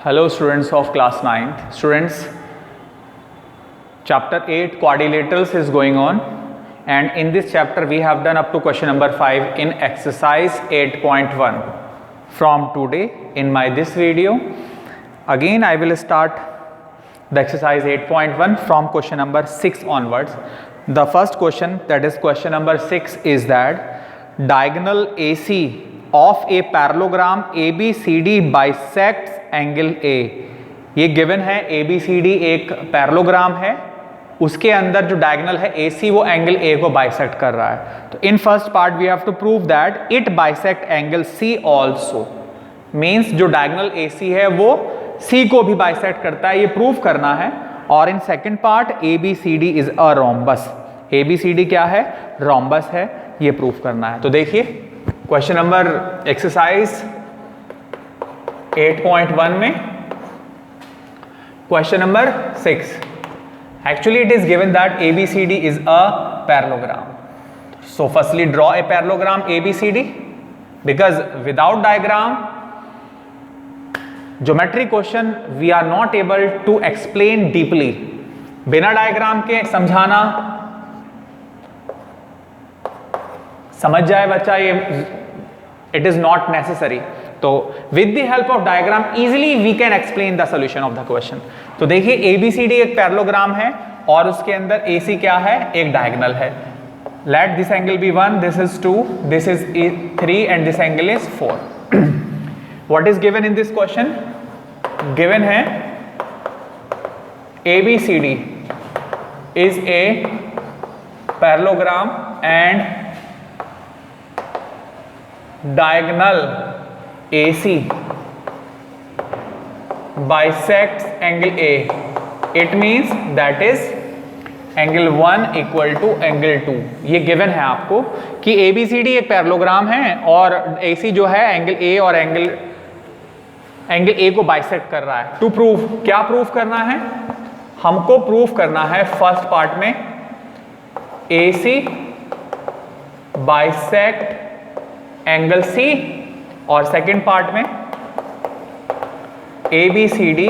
Hello students of class 9th. Students, chapter 8 quadrilaterals is going on, and in this chapter we have done up to question number 5 in exercise 8.1. From today in this video, again I will start the exercise 8.1 from question number 6 onwards. The first question, that is question number 6, is that diagonal AC of a parallelogram ABCD bisects angle A. ये given है ABCD एक parallelogram है, उसके अंदर जो diagonal है AC वो angle A को बाइसेक्ट कर रहा है. तो in first part we have to prove that it bisect angle C also. Means जो डायगोनल AC है वो C को भी बाइसेक्ट करता है, ये प्रूव करना है. और इन second part ABCD is a rhombus. ABCD क्या है? रोम्बस है, ये प्रूव करना है. तो देखिए क्वेश्चन नंबर एक्सरसाइज 8.1 में question number 6, actually it is given that ABCD is a parallelogram. So firstly draw a parallelogram ABCD, because without diagram geometry question we are not able to explain deeply. बिना diagram के समझाना, समझ जाए बच्चा, ये it is not necessary. तो with the help of diagram easily we can explain the solution of the question. तो देखिए ABCD एक पैरेललोग्राम है और उसके अंदर AC क्या है? एक डायगोनल है. Let this angle be 1, this is 2, this is 3 and this angle is 4. What is given in this question? Given है ABCD is a parallelogram and diagonal AC bisects angle A. It means that is angle 1 equal to angle 2. ये given है आपको कि ABCD एक parallelogram है और AC जो है एंगल A और एंगल A को बाइसेक्ट कर रहा है. टू प्रूव, क्या प्रूव करना है? हमको प्रूव करना है फर्स्ट पार्ट में AC बाइसेक्ट एंगल C, और सेकेंड पार्ट में ABCD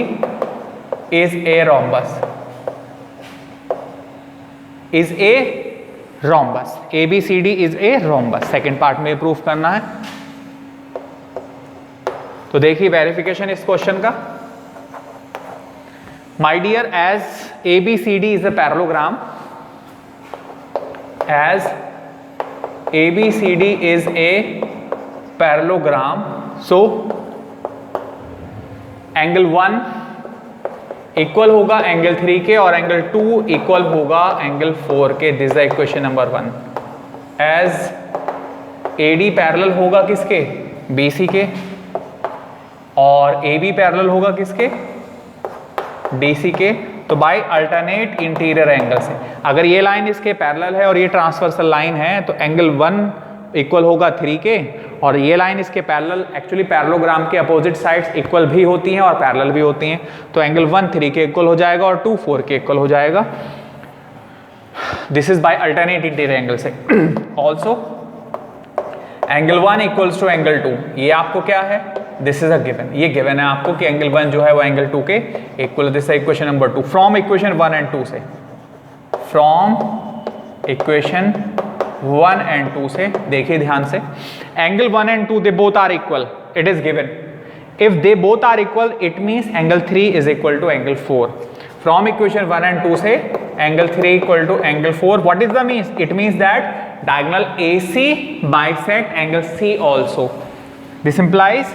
is a rhombus. Is a rhombus. ABCD is a rhombus. Second part में प्रूफ करना है. तो देखिए वेरिफिकेशन इस क्वेश्चन का. My dear, as ABCD is a parallelogram, as ABCD is a parallelogram, so angle 1 equal होगा angle 3 के और एंगल 2 इक्वल होगा एंगल 4 के. This is equation number 1. As AD parallel होगा किसके? BC के, और AB पैरेलल होगा किसके? DC के. तो बाय अल्टरनेट इंटीरियर एंगल से, अगर ये लाइन इसके पैरेलल है और ये ट्रांसवर्सल लाइन है तो एंगल 1 इक्वल होगा 3 के, और ये लाइन इसके पैरेलल, एक्चुअली पैरेललोग्राम के अपोजिट साइड्स इक्वल भी होती हैं और पैरेलल भी होती हैं. तो एंगल 1 3 के इक्वल हो जाएगा और 2 4 के इक्वल हो जाएगा. This is by alternate interior angle से. Also angle 1 equals to angle 2, ये आपको क्या है? This is a given. ये गिवन है आपको कि एंगल 1 जो है वो एंगल 2 के इक्वल. दिस है equation number 2 from equation 1 and 2 से. फ्रॉम इक्वेशन 1 एंड 2 से देखिए ध्यान से, angle 1 and 2 they both are equal. It is given. If they both are equal it means angle 3 is equal to angle 4. From equation 1 and 2 से angle 3 equal to angle 4. What is the means? It means that diagonal AC bisect angle C also. This implies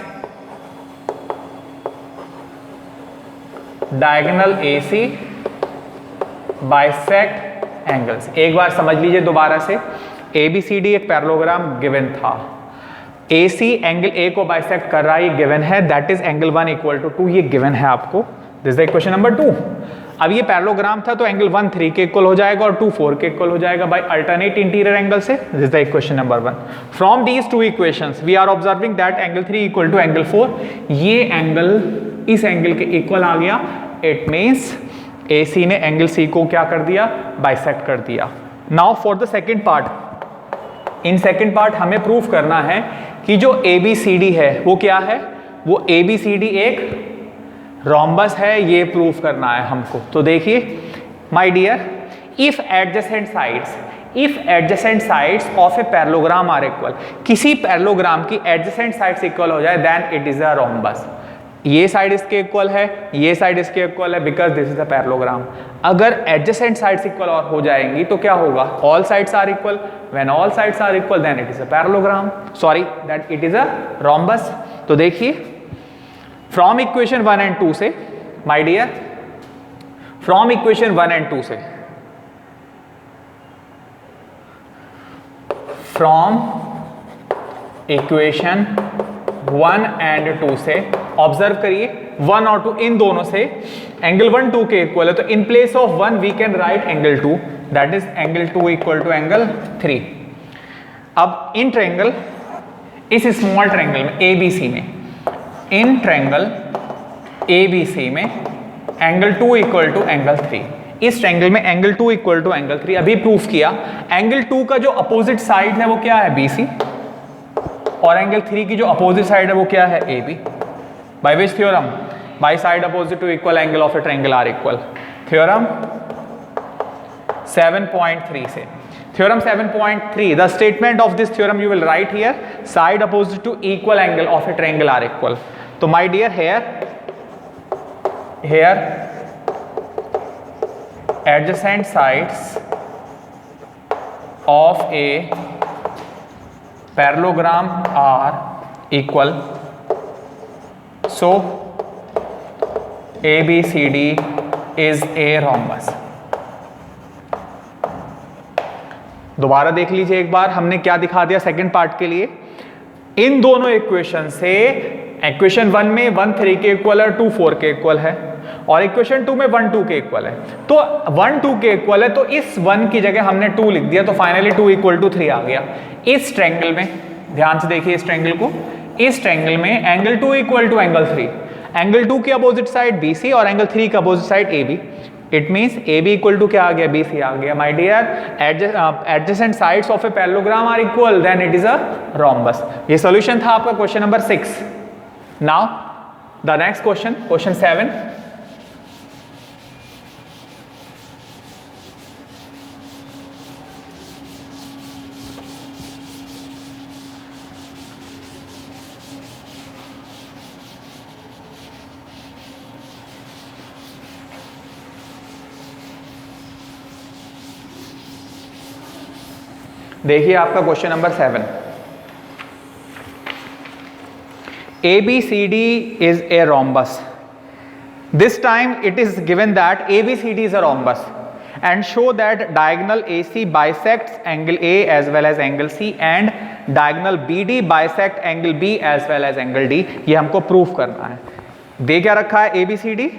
diagonal AC bisect angles. एक बार समझ लीजिए दोबारा से, ABCD एक parallelogram given था, AC angle A को bisect कर रहा है, ये गिवन है. That is angle 1 equal to 2, ये गिवन है आपको. This is equation number 2. अब ये पैरेललोग्राम था तो एंगल 1 3 के इक्वल हो जाएगा और 2 4 के इक्वल हो जाएगा बाय अल्टरनेट इंटीरियर एंगल से. This is the equation number 1. From these two equations we are observing that angle 3 equal to angle 4. ये एंगल इस एंगल के इक्वल आ गया. इट मीन्स AC ने एंगल C को क्या कर दिया? बाइसेक्ट कर दिया. Now for the second part, in second part हमें प्रूफ करना है कि जो ABCD है वो क्या है, वो ABCD एक रोम्बस है, ये प्रूफ करना है हमको। तो देखिए my dear, if adjacent sides of a parallelogram are equal, किसी पैरेललोग्राम की एडजेसेंट साइड्स इक्वल हो जाए then it is a rhombus. ये साइड इसके इक्वल है, ये साइड इसके इक्वल है, because this is a parallelogram. अगर एडजेसेंट साइड्स इक्वल और हो जाएंगी तो क्या होगा, all sides are equal, when all sides are equal then it is a parallelogram, sorry that it is a rhombus. तो देखिए फ्रॉम इक्वेशन 1 एंड 2 से my dear, from equation 1 and 2 से, फ्रॉम इक्वेशन 1 एंड 2 से observe करिए 1 और 2 इन दोनों से angle 1 2 के इक्वल है, तो in place of 1 we can write angle 2, that is angle 2 equal to angle 3। अब इन ट्रायंगल, इस स्मॉल ट्रायंगल में ABC में, इन ट्रायंगल ABC में एंगल 2 इक्वल टू एंगल 3, इस ट्रायंगल में एंगल 2 इक्वल टू एंगल 3 अभी प्रूफ किया। Angle 2 का जो अपोजिट साइड है वो क्या है, BC, और एंगल 3 की जो अपोजिट साइड है वो क्या है, AB। By which theorem, by side opposite to equal angle of a triangle are equal, theorem 7.3 से। Theorem 7.3, the statement of this theorem you will write here, side opposite to equal angle of a triangle are equal. तो my dear here adjacent sides of a parallelogram are equal, so ABCD is a rhombus। दोबारा देख लीजिए एक बार, हमने क्या दिखा दिया second part के लिए। इन दोनों इक्वेशन से इक्वेशन 1 में 1 3 के इक्वल है, 2 4 के इक्वल है, और इक्वेशन 2 में 1 2 के इक्वल है। तो 1 2 के इक्वल है, तो इस 1 की जगह हमने 2 लिख दिया, तो फाइनली 2 इक्वल टू 3 आ गया। इस ट्रायंगल में ध्यान से देखिए, इस ट्रायंगल को, इस ट्रायंगल में angle 2 equal to angle 3, angle 2 की अपोजिट साइड BC और एंगल 3 का opposite side AB, it means AB equal to क्या आ गया, BC आ गया। My dear, adjacent sides of a parallelogram are equal then it is a rhombus. ये solution था आपका question number 6। Now the next question, question 7। देखिए आपका question number 7, ABCD is a rhombus. This time it is given that ABCD is a rhombus and show that diagonal AC bisects angle A as well as angle C and diagonal BD bisect angle B as well as angle D। ये हमको proof करना है। दे क्या रखा है, ABCD,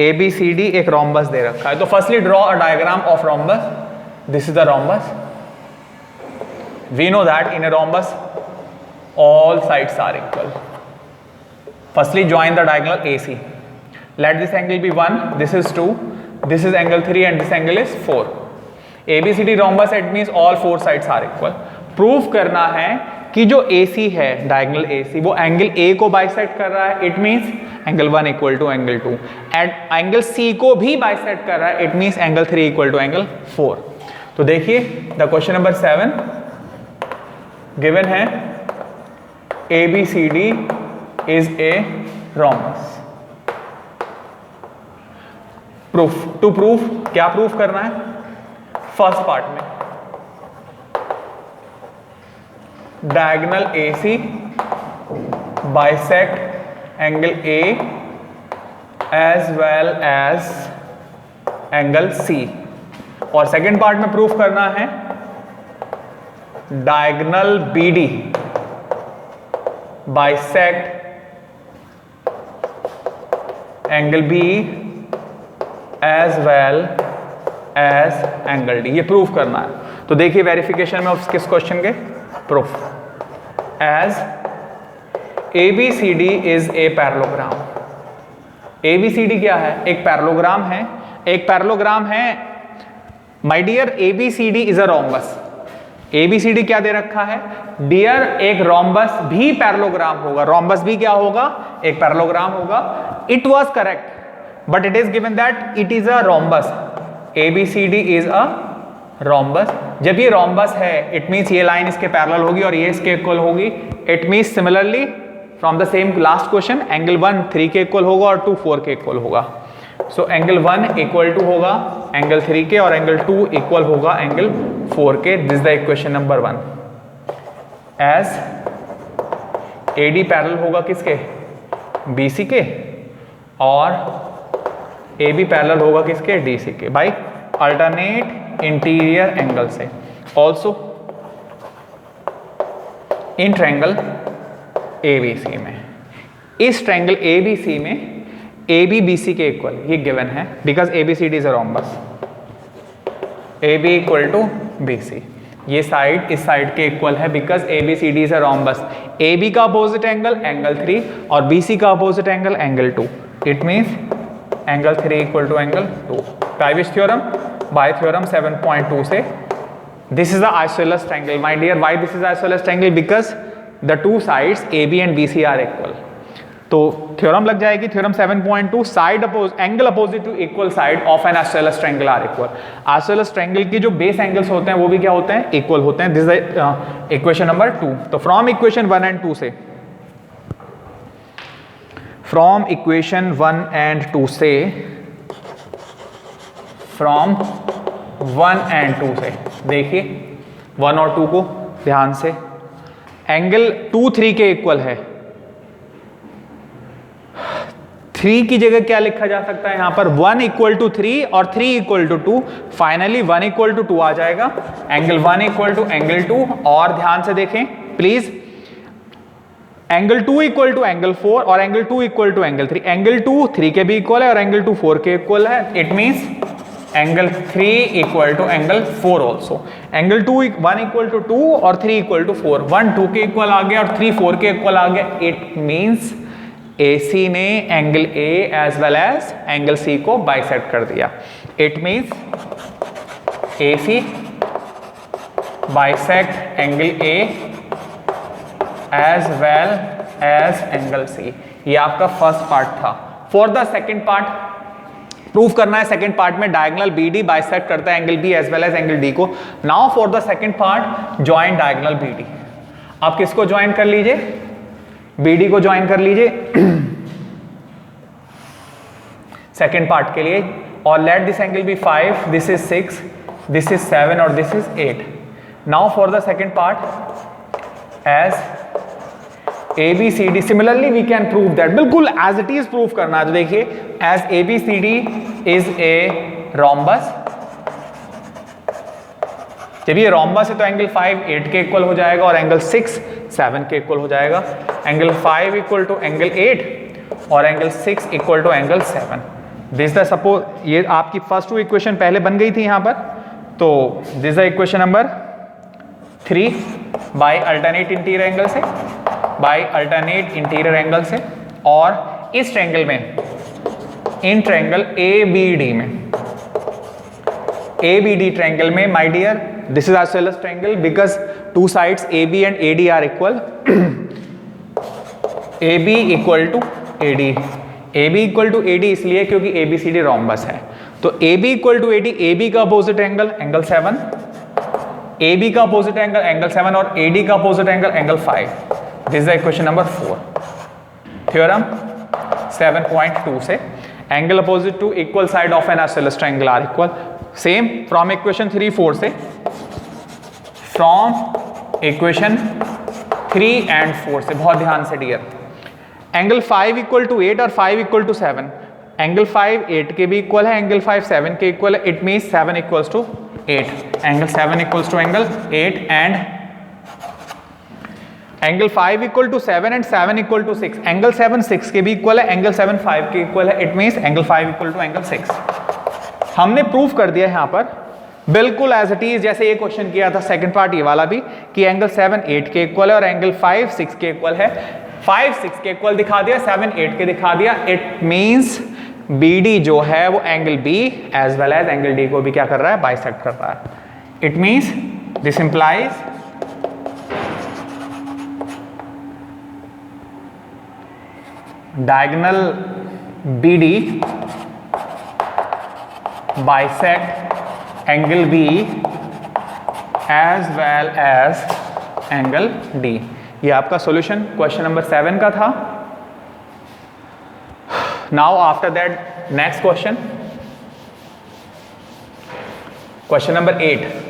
ABCD एक rhombus दे रखा है। तो firstly draw a diagram of rhombus, this is the rhombus। We know that in a rhombus all sides are equal. Firstly join the diagonal AC, let this angle be 1, this is 2, this is angle 3 and this angle is 4। ABCD rhombus, it means all 4 sides are equal। Proof करना है कि जो AC है, diagonal AC, वो angle A को bisect कर रहा है, it means angle 1 equal to angle 2, and angle C को भी बाइसेक्ट कर रहा है, it means angle 3 equal to angle 4। तो देखिए द क्वेश्चन नंबर 7 गिवन है, ABCD is a rhombus। Proof, to proof क्या प्रूफ करना है, फर्स्ट पार्ट में diagonal AC bisect angle A as well as angle C, और सेकेंड पार्ट में proof करना है diagonal BD bisect angle B as well as angle D। ये proof करना है। तो देखिए वेरिफिकेशन में ऑफ किस क्वेश्चन के, proof as ABCD is a parallelogram. ABCD क्या है, एक पैरेललोग्राम है, एक पैरेललोग्राम है my dear. ABCD is a rhombus. ABCD क्या दे रखा है डियर, एक रोम्बस भी पैरेललोग्राम होगा। रोम्बस भी क्या होगा, एक पैरेललोग्राम होगा। it was correct, but it is given that it is a rhombus. ABCD is a rhombus. जब ये rhombus है, it means ये लाइन इसके पैरेलल होगी और ये इसके इक्वल होगी. It means similarly from the same last question, angle 1 3 के इक्वल होगा और 2 4 के इक्वल होगा. So angle 1 इक्वल टू होगा angle 3 के और angle 2 इक्वल होगा angle 4 के. This is the equation number 1. As AD parallel होगा किसके? BC के, और AB पैरेलल होगा किसके? DC के, बाई अल्टरनेट इंटीरियर एंगल से. ऑल्सो इन ट्रायंगल ABC में, इस ट्रायंगल ABC में AB BC के इक्वल ये गिवन है, because ABCD is a rhombus. AB equal to BC, ये साइड इस साइड के इक्वल है because ABCD is a rhombus. AB का अपोजिट एंगल एंगल 3 और BC का opposite angle angle 2. It means angle 3 equal to angle 2. By which theorem, bye theorem 7.2 से this is the isosceles triangle. My dear, why this is isosceles triangle? Because the two sides AB and BC are equal. तो theorem लग जाएगी theorem 7.2, side angle opposite to equal side of an isosceles triangle are equal. Isosceles triangle के जो base angles होते हैं वो भी क्या होते हैं? इक्वल होते हैं. This is equation number 2. तो फ्रॉम इक्वेशन 1 एंड 2 से, फ्रॉम इक्वेशन 1 एंड 2 से, फ्रॉम 1 एंड 2 से देखिए 1 और 2 को ध्यान से. एंगल 2 3 के इक्वल है. 3 की जगह क्या लिखा जा सकता है? यहां पर 1 इक्वल टू 3 और 3 equal to 2. Finally 1 equal to 2 आ जाएगा. Angle 1 equal to angle 2. और ध्यान से देखें please, angle 2 equal to angle 4 और angle 2 equal to angle 3. Angle 2 3 के भी इक्वल है और एंगल 2 4 के इक्वल है. It means angle 3 equal to angle 4 also. Angle 1 equal to 2 और 3 इक्वल टू 4. 1 2 के इक्वल आ गया और 3 4 के इक्वल आ गया. इट मींस AC ने angle A as well as angle C को बाइसेक्ट कर दिया. It means AC bisect angle A as well as angle C. ये आपका फर्स्ट पार्ट था. For the second part prove करना है. सेकेंड पार्ट में डायगोनल BD बाइसेक्ट करता है angle B as well as angle D को. Now for the second part join diagonal BD. आप किसको ज्वाइन कर लीजिए? BD को ज्वाइन कर लीजिए सेकेंड पार्ट के लिए. और let this angle be 5, this is 6, this is 7 और this is 8. Now for the second part as ABCD, similarly we can prove that. बिल्कुल एज इट इज प्रूव करना है. तो देखिए as ABCD is a rhombus. जब ये rhombus है तो एंगल 5 8 के इक्वल हो जाएगा और एंगल 6 7 के इक्वल हो जाएगा. एंगल 5 इक्वल टू एंगल 8 और angle 6 equal to angle 7. This the suppose, ये आपकी फर्स्ट 2 इक्वेशन पहले बन गई थी यहां पर. तो this the equation number 3 by alternate interior angle से, बाय अल्टरनेट इंटीरियर एंगल से. और इस ट्रायंगल में, इन ट्रायंगल ABD में, ABD ट्रायंगल में my dear this is isosceles triangle because two sides AB and AD are equal. AB equal to AD. AB equal to AD इसलिए क्योंकि ABCD rhombus है. तो AB equal to AD, AB का opposite angle angle 7, AB का opposite angle angle 7 और AD का opposite angle angle 5. This is the equation number 4. Theorem 7.2 से angle opposite to equal side of an isosceles triangle are equal. Same from equation 3 4 से, from equation 3 and 4 से, बहुत ध्यान से dear. Angle 5 equal to 8 और 5 equal to 7. Angle 5 8 के भी equal है, एंगल 5 7 के इक्वल है. It means 7 equals to 8. Angle 7 equals to angle 8 and angle 5 equal to 7 and 7 equal to 6. Angle 7 6 के भी इक्वल है, एंगल 7 5 के इक्वल है. It means angle 5 equal to angle 6. हमने प्रूफ कर दिया यहां पर बिल्कुल एज इट इज, जैसे ये क्वेश्चन किया था सेकंड पार्ट ये वाला भी, कि एंगल 7 8 के इक्वल है और एंगल 5 6 के इक्वल है. 5 6 के इक्वल दिखा दिया, 7 8 के दिखा दिया. इट मींस BD जो है वो angle B as well as angle D को भी क्या कर रहा है? बाइसेक्ट कर रहा है. It means this implies diagonal BD bisect angle B as well as angle D। ये आपका सॉल्यूशन क्वेश्चन नंबर 7 का था। Now after that next question, question number 8।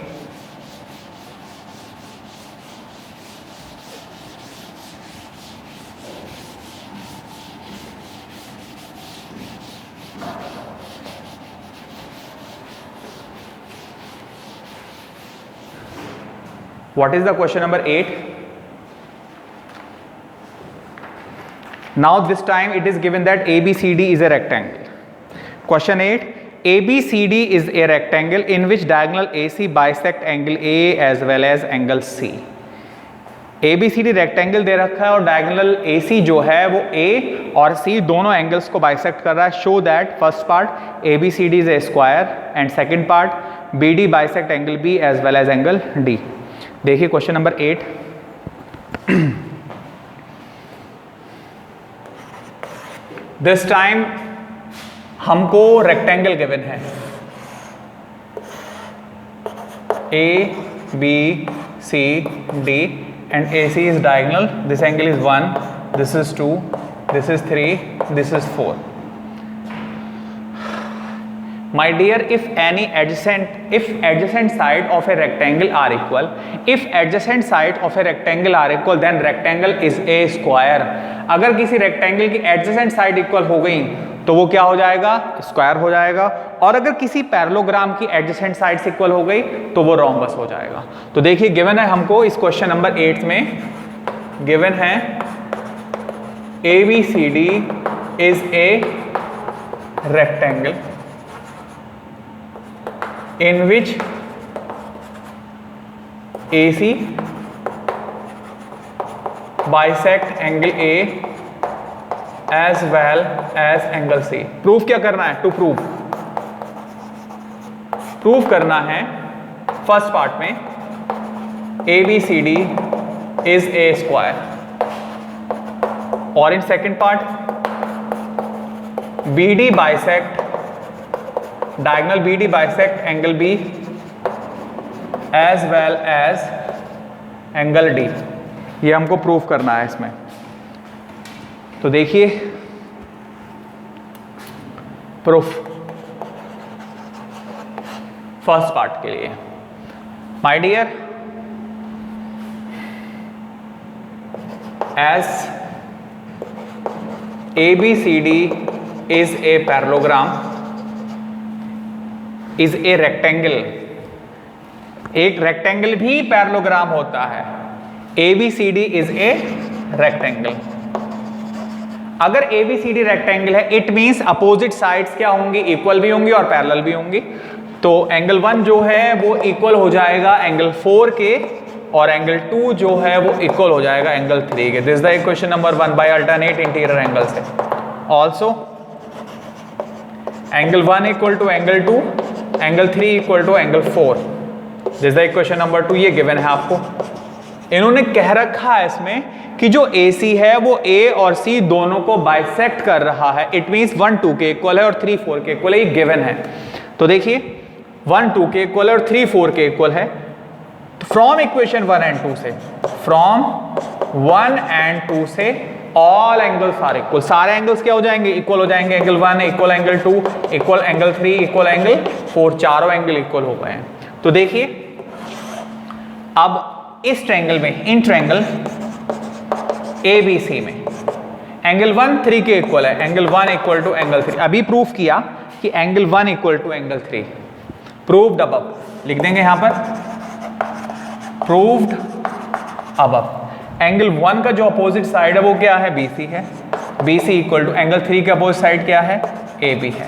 What is the question number 8? Now this time it is given that ABCD is a rectangle. Question 8, ABCD is a rectangle in which diagonal AC bisect angle A as well as angle C. ABCD rectangle दे रखा है और diagonal AC जो है वो A और C दोनों angles को बाइसेक्ट कर रहा है। Show that first part ABCD is a square and second part BD bisect angle B as well as angle D। देखिए क्वेश्चन नंबर 8। दिस टाइम हमको रेक्टेंगल गिवन है A B C D and AC is diagonal. This angle is 1, this is 2, this is 3, this is 4. My dear, if adjacent side of a rectangle are equal, then rectangle is a square. अगर किसी rectangle की adjacent side equal हो गई तो वो क्या हो जाएगा? स्क्वायर हो जाएगा। और अगर किसी पैरेललोग्राम की एडजेसेंट साइड इक्वल हो गई तो वो रोम्बस हो जाएगा। तो देखिए गिवन है हमको इस क्वेश्चन नंबर 8 में, गिवन है ABCD is a rectangle in which AC bisect angle A as well as angle C। Proof क्या करना है? टू प्रूफ करना है फर्स्ट पार्ट में ABCD is a square, और in second part BD bisect diagonal BD bisect angle B as well as angle D। ये हमको proof करना है इसमें। तो देखिए प्रूफ फर्स्ट पार्ट के लिए, my dear, as ABCD is a parallelogram is a rectangle. एक रेक्टेंगल भी पैरेललोग्राम होता है। ABCD is a rectangle. अगर ABCD रेक्टेंगल है इट मींस अपोजिट साइड्स क्या होंगी? इक्वल भी होंगी और पैरेलल भी होंगी। तो एंगल 1 जो है वो इक्वल हो जाएगा एंगल 4 के, और एंगल 2 जो है वो इक्वल हो जाएगा एंगल 3 के। This is the equation number 1 by alternate interior angle से। Also angle 1 equal to angle 2, angle 3 equal to angle 4। This is the equation number 2। ये गिवन है आपको। इन्होंने कह रखा है इसमें कि जो AC है वो A और C दोनों को बाइसेक्ट कर रहा है। इट मींस 1 2 के इक्वल है और 3 4 के इक्वल है। ये गिवन है। तो देखिए 1 2 के इक्वल है और 3 4 के इक्वल है। तो फ्रॉम इक्वेशन 1 एंड 2 से, फ्रॉम 1 एंड 2 से ऑल एंगल्स आर इक्वल। सारे एंगल्स क्या हो जाएंगे? इक्वल हो जाएंगे। Angle 1 equal angle 2 equal angle 3 equal angle 4, चारों एंगल इक्वल हो गए हैं। तो देखिए अब इस ट्रायंगल में, इन ट्रायंगल ABC में एंगल 1 3 के इक्वल है। Angle 1 equal to angle 3। अभी प्रूफ किया कि angle 1 equal to angle 3। Proved above लिख देंगे यहां पर, प्रूव्ड अबव। एंगल 1 का जो अपोजिट साइड है वो क्या है? BC है। BC इक्वल टू एंगल 3 के अपोजिट साइड क्या है? AB है।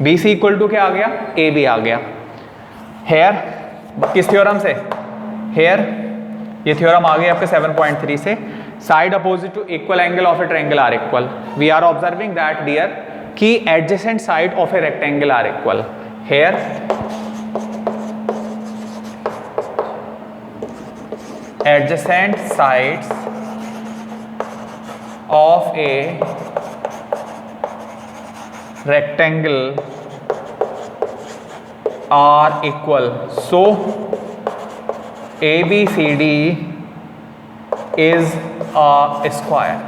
BC इक्वल टू क्या आ गया? AB आ गया। हेयर किस थ्योरम से? हेयर ये थ्योरम आ गया आपके 7.3 से। Side opposite to equal angle of a triangle are equal. We are observing that dear कि adjacent side of a rectangle are equal. Here adjacent sides of a rectangle are equal, so ABCD is a square.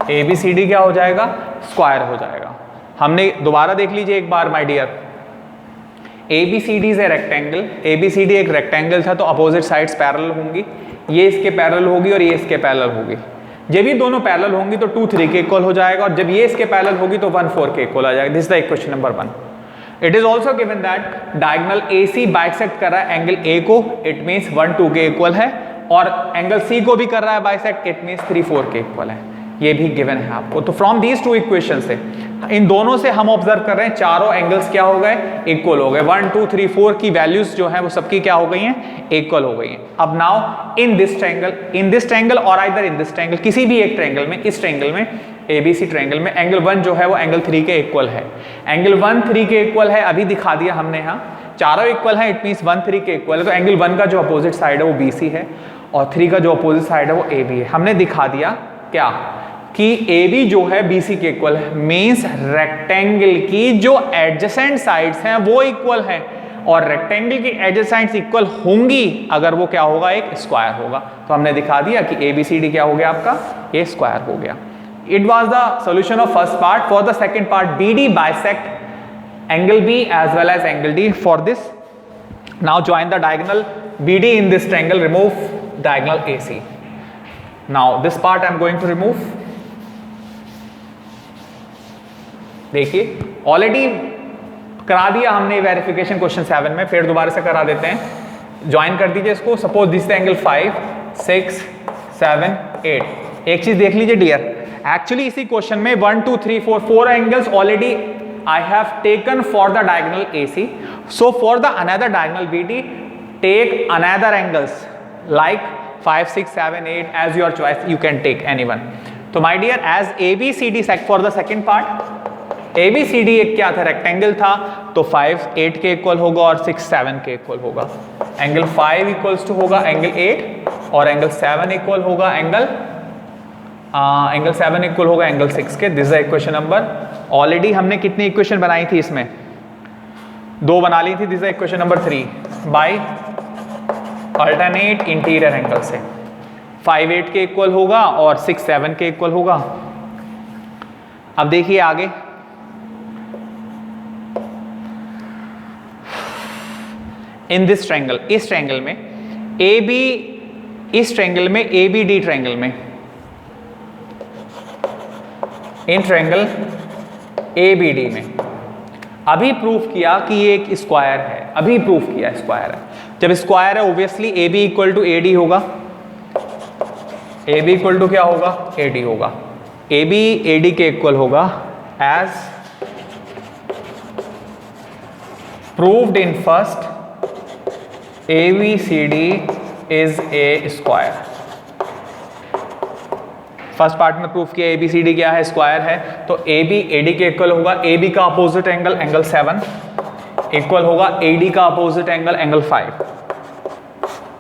ABCD क्या हो जाएगा? Square हो जाएगा. हमने दोबारा देख लीजिए एक बार my dear. ABCD is a rectangle. ABCD एक रेक्टेंगल था तो अपोजिट साइड्स पैरेलल होंगी. ये इसके पैरेलल होगी और ये इसके पैरेलल होगी. जब ये दोनों पैरेलल होंगी तो 2 3 के इक्वल हो जाएगा और जब ये इसके पैरेलल होगी तो 1 4 के इक्वल आ जाएगा. This is the equation number 1. It is also given that diagonal AC bisect कर रहा है एंगल A को, इट मीन्स 1 2 के इक्वल है, और एंगल C को भी कर रहा है बाइसेक्ट, इट मीन्स 3 4 के इक्वल है. ये भी गिवन है आपको. तो फ्रॉम दीज 2 इक्वेशन से, इन दोनों से हम ऑब्जर्व कर रहे हैं चारों एंगल्स क्या हो गए? इक्वल हो गए. 1 2 3 4 की वैल्यूज जो है वो सबकी क्या हो गई हैं? इक्वल हो गई हैं. अब नाउ इन दिस ट्रायंगल और आइदर इन दिस ट्रायंगल, किसी भी एक ट्रायंगल में, इस ट्रायंगल में, ABC ट्रायंगल में एंगल 1 जो है वो एंगल 3 के इक्वल है. एंगल 1 3 के इक्वल है, अभी दिखा दिया हमने. यहाँ चारों इक्वल है, इट मीन्स 1 3 के इक्वल है. तो एंगल 1 का जो अपोजिट साइड है वो BC है और 3 का जो अपोजिट साइड है वो AB है. हमने दिखा दिया क्या कि AB जो है BC के इक्वल है. मीन्स रेक्टेंगल की जो एडजेसेंट साइड्स हैं वो इक्वल हैं, और रेक्टेंगल की एडजेसेंट्स इक्वल होंगी अगर वो क्या होगा? एक स्क्वायर होगा. तो हमने दिखा दिया कि ABCD क्या हो गया आपका? ये स्क्वायर हो गया. It was the solution of first part. For the second part, BD bisect angle B as well as angle D. For this, now join the diagonal BD in this triangle, remove diagonal AC. Now this part I am going to remove. देखिए already करा दिया हमने verification question 7 में, फिर दोबारा से करा देते हैं. ज्वाइन कर दीजिए इसको. Suppose this angle 5 6 7 8. एक चीज देख लीजिए डियर, एक्चुअली इसी क्वेश्चन में 1 2 3 4 4 angles already I have taken for the diagonal AC. So for the another diagonal BD, take another angles like 5 6 7 8 as your choice. You can take anyone. तो my dear, as ABCD for the second part, ABCD एक क्या था? Rectangle था. तो 5 8 के equal होगा और 6 7 के इक्वल होगा. एंगल 5 इक्वल्स टू होगा एंगल 8 और एंगल 7 इक्वल होगा एंगल 7 इक्वल होगा एंगल 6 के. This is equation number. Already हमने कितनी इक्वेशन बनाई थी? इसमें 2 बना ली थी. This is equation number 3 by alternate interior angle से. 5 8 के इक्वल होगा और 6 7 के इक्वल होगा. अब देखिए आगे, इन दिस ट्रायंगल, इस ट्रायंगल में AB, इस ट्रायंगल में ABD ट्रायंगल में, इन ट्रायंगल ABD में अभी प्रूफ किया कि ये एक स्क्वायर है. अभी प्रूफ किया स्क्वायर है. जब स्क्वायर है obviously AB equal to AD होगा. AB इक्वल टू क्या होगा? AD होगा. AB AD के इक्वल होगा as proved in first ABCD is a square. First part में प्रूफ किया ABCD क्या है? स्क्वायर है. तो AB AD के इक्वल होगा. AB का अपोजिट एंगल एंगल 7 इक्वल होगा AD का opposite angle angle 5.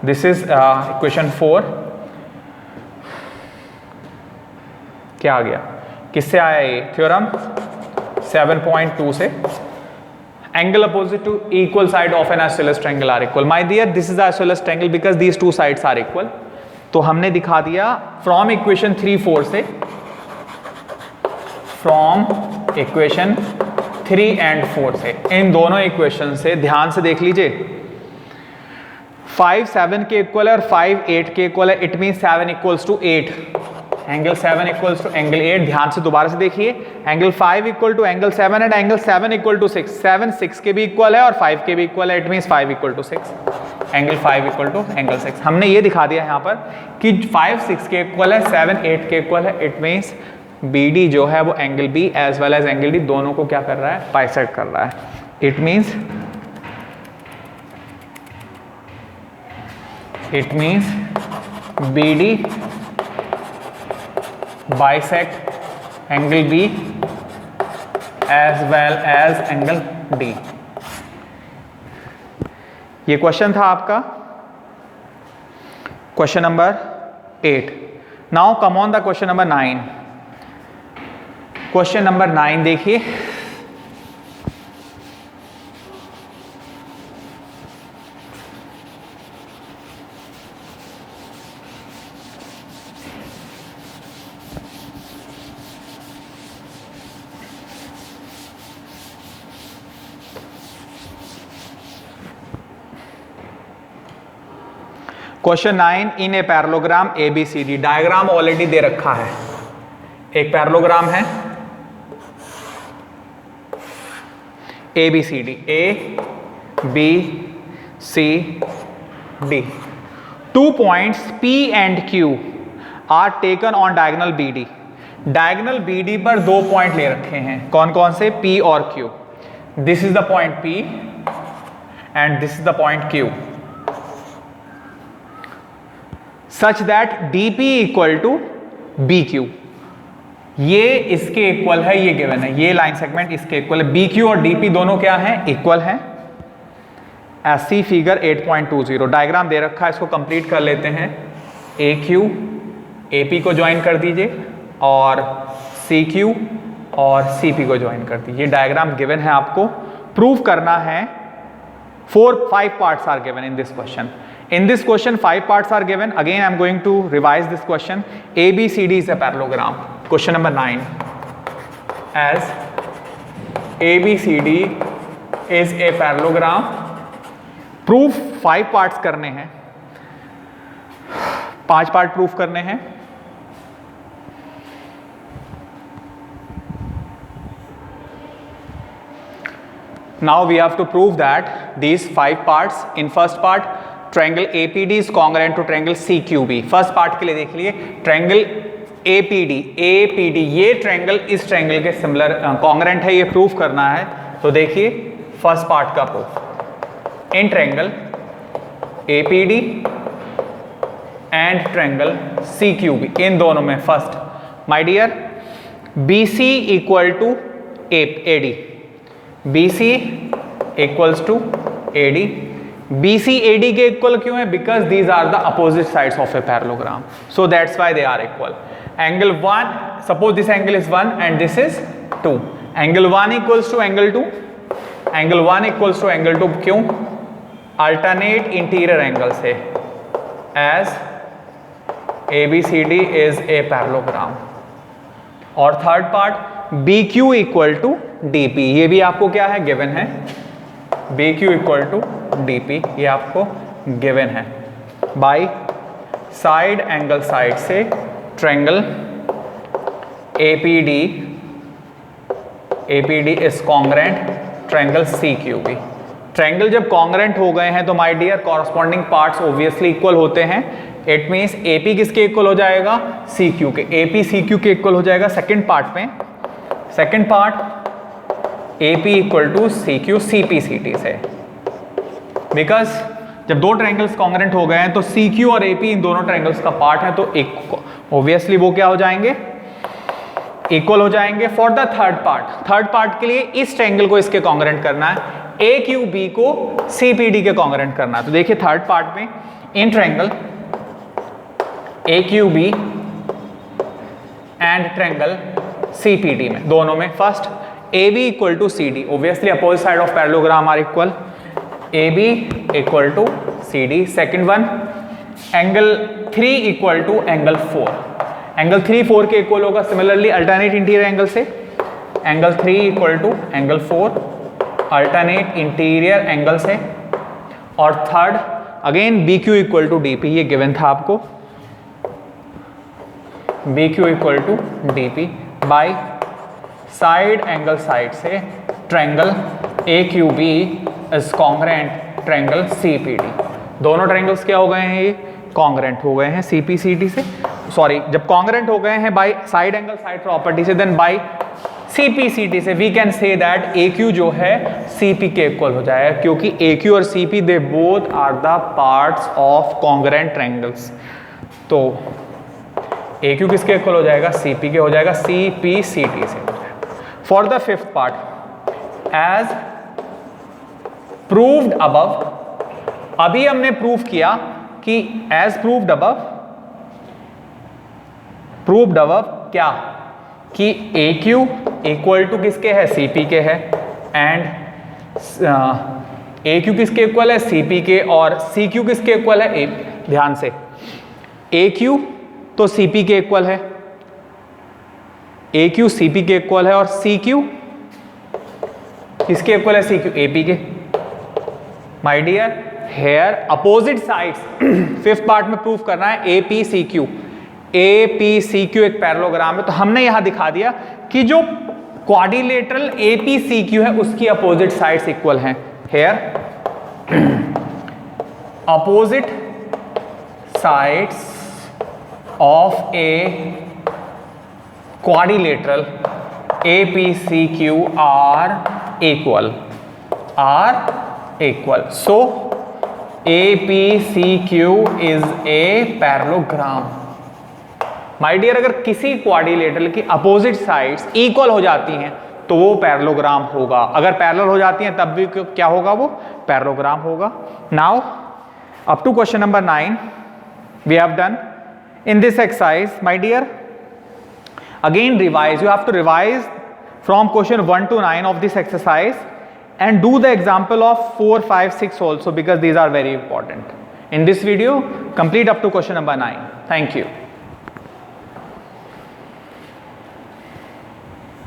This is equation 4. क्या आ गया? किससे आया ये थ्योरम? 7.2 से. Angle opposite to equal side of an isosceles triangle are equal. My dear, this is isosceles triangle because these 2 sides are equal. तो हमने दिखा दिया फ्रॉम इक्वेशन 3 4 से, फ्रॉम इक्वेशन 3 and 4 से, इन दोनों इक्वेशन से ध्यान से देख लीजिए. 5 7 के इक्वल है और 5 8 के इक्वल है. It mean 7 equals to 8. Angle 7 equals to angle 8. ध्यान से दोबारा से देखिए. Angle 5 equal to angle 7 and angle 7 equal to 6. 7 6 के भी इक्वल है और 5 के भी इक्वल है. It mean 5 equal to 6. Angle 5 equal to angle 6. हमने ये दिखा दिया यहाँ पर कि 5 6 के इक्वल है, 7 8 के इक्वल है. इट मीन्स BD जो है वो angle B as well as angle D दोनों को क्या कर रहा है? बाइसेक्ट कर रहा है. It means BD bisect angle B as well as angle D. ये क्वेश्चन था आपका question number 8. Now come on the question number 9. Question number 9 देखिए. Question 9 in a parallelogram ABCD, diagram already दे रखा है। एक पैरेललोग्राम है ABCD, ABCD, 2 points P and Q are taken on diagonal BD। Diagonal BD पर 2 point ले रखे हैं, कौन कौन से? P और Q। This is the point P and this is the point Q, such that DP equal to BQ। ये इसके इक्वल है, ये गिवन है, ये लाइन सेगमेंट इसके इक्वल है। BQ और DP दोनों क्या हैं? इक्वल हैं। ऐसी फिगर 8.20 डायग्राम दे रखा है, इसको कंप्लीट कर लेते हैं। AQ AP को ज्वाइन कर दीजिए और CQ और CP को ज्वाइन कर दीजिए। डायग्राम गिवन है, आपको प्रूव करना है। 5 parts are given in this question. In this question 5 parts are given. Again I am going to revise this question. ABCD is a parallelogram. Question number 9, as ABCD is a parallelogram, proof 5 parts करने हैं, 5 part proof करने हैं। Now we have to prove that these 5 parts. In first part, triangle APD is congruent to triangle CQB. First part के लिए देख लिए, triangle APD ये triangle इस ट्रायंगल के सिमिलर कॉन्ग्रेंट है, ये प्रूफ करना है। तो देखिए फर्स्ट पार्ट का proof, in triangle APD and triangle CQB, इन दोनों में first my dear BC equal to AD, BC equals to AD। BC AD के इक्वल क्यों है? Because these are the opposite sides of a parallelogram, so that's why they are equal. Angle 1, suppose this angle is 1 and this is 2, angle 1 equals to angle 2, angle 1 equals to angle 2, क्यों? Alternate interior angle से, as ABCD is a parallelogram. और third part BQ equal to DP, ये भी आपको क्या है? Given है। BQ equal to DP ये आपको गिवन है। बाय साइड एंगल साइड से triangle APD is congruent triangle CQB। Triangle जब कॉन्ग्रेंट हो गए हैं तो my dear corresponding parts obviously equal होते हैं। इट मीन्स AP किसके इक्वल हो जाएगा? CQ के। AP CQ के इक्वल हो जाएगा। सेकेंड पार्ट में, second part AP equal to CQ CP CT से, बिकॉज जब दो ट्रायंगल्स कॉन्ग्रेंट हो गए हैं तो CQ और AP इन दोनों ट्रायंगल्स का पार्ट है, तो एक ऑब्वियसली वो क्या हो जाएंगे? इक्वल हो जाएंगे। फॉर द थर्ड पार्ट के लिए इस ट्रायंगल को इसके कॉन्ग्रेंट करना है, AQB को CPD के कॉन्ग्रेंट करना है। तो देखिए थर्ड पार्ट में in triangle AQB and triangle CPD में, दोनों में first AB equal to CD, obviously opposite side of parallelogram are equal, AB equal to CD। Second one angle 3 equal to angle 4, angle 3 4 के equal होगा। Similarly alternate interior angle से angle 3 equal to angle 4 alternate interior angle से। और third again BQ equal to DP, ये given था आपको, BQ equal to DP by side angle side से triangle AQB is congruent triangle CPD। दोनों triangles क्या हो गए हैं? ये कॉन्ग्रेंट हो गए हैं CPCD से। सॉरी, जब कॉन्ग्रेंट हो गए हैं by side angle side property से, देन बाय CPCD से we can say that AQ जो है CP के इक्वल हो जाएगा, क्योंकि AQ और CP they both are the parts of congruent triangles. तो AQ किसके इक्वल हो जाएगा? CP के हो जाएगा, CPCD से। For the fifth part, as proved above, अभी हमने प्रूव किया कि एज प्रूव्ड अबव क्या? कि AQ इक्वल टू किसके है? CP के है। एंड AQ किसके इक्वल है? CP के। और CQ किसके इक्वल है? ध्यान से, AQ तो CP के इक्वल है, AQ CP के इक्वल है, और CQ किसके इक्वल है? CQ AP के। My dear here opposite sides fifth part में प्रूफ करना है APCQ। APCQ एक पैरेललोग्राम है, तो हमने यहां दिखा दिया कि जो क्वाड्रिलेटरल APCQ है उसकी अपोजिट साइड्स इक्वल हैं। Here opposite sides of a quadrilateral APCQ are equal. So APCQ is a parallelogram. My dear, अगर किसी क्वाड्रिलेटरल की अपोजिट साइड्स इक्वल हो जाती हैं तो वो पैरेललोग्राम होगा। अगर पैरेलल हो जाती हैं तब भी क्या होगा, वो पैरेललोग्राम होगा। Now up to question number 9 we have done in this exercise. My dear, again revise, you have to revise from question 1 to 9 of this exercise and do the example of 4, 5, 6 also, because these are very important. In this video complete up to question number 9. Thank you.